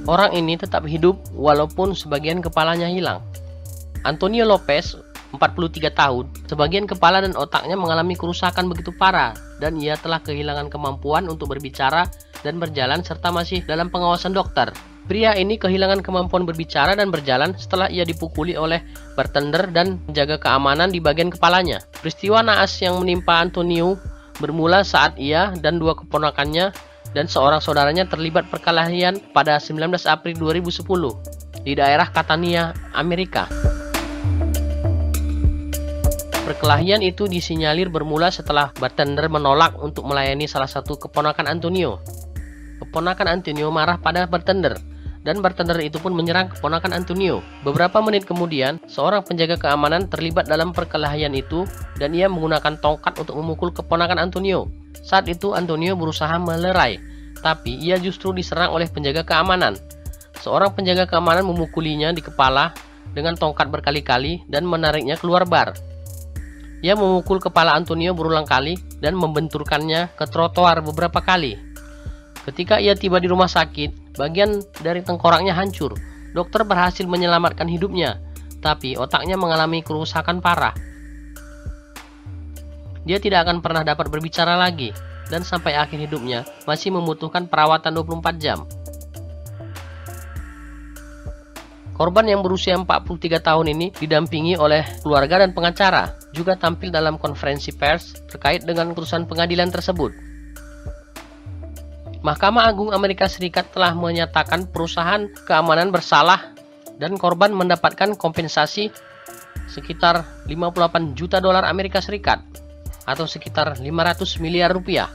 Orang ini tetap hidup walaupun sebagian kepalanya hilang. Antonio Lopez, 43 tahun, sebagian kepala dan otaknya mengalami kerusakan begitu parah dan ia telah kehilangan kemampuan untuk berbicara dan berjalan serta masih dalam pengawasan dokter. Pria ini kehilangan kemampuan berbicara dan berjalan setelah ia dipukuli oleh bartender dan penjaga keamanan di bagian kepalanya. Peristiwa naas yang menimpa Antonio bermula saat ia dan dua keponakannya dan seorang saudaranya terlibat perkelahian pada 19 April 2010 di daerah Catania, Amerika. Perkelahian itu disinyalir bermula setelah bartender menolak untuk melayani salah satu keponakan Antonio. Keponakan Antonio marah pada bartender, dan bartender itu pun menyerang keponakan Antonio. Beberapa menit kemudian, seorang penjaga keamanan terlibat dalam perkelahian itu dan ia menggunakan tongkat untuk memukul keponakan Antonio. Saat itu Antonio berusaha melerai, tapi ia justru diserang oleh penjaga keamanan. Seorang penjaga keamanan memukulinya di kepala dengan tongkat berkali-kali dan menariknya keluar bar. Ia memukul kepala Antonio berulang kali dan membenturkannya ke trotoar beberapa kali. Ketika ia tiba di rumah sakit, bagian dari tengkoraknya hancur. Dokter berhasil menyelamatkan hidupnya, tapi otaknya mengalami kerusakan parah. Dia tidak akan pernah dapat berbicara lagi, dan sampai akhir hidupnya masih membutuhkan perawatan 24 jam. Korban yang berusia 43 tahun ini didampingi oleh keluarga dan pengacara, juga tampil dalam konferensi pers terkait dengan keputusan pengadilan tersebut. Mahkamah Agung Amerika Serikat telah menyatakan perusahaan keamanan bersalah dan korban mendapatkan kompensasi sekitar 58 juta dolar Amerika Serikat atau sekitar 500 miliar rupiah.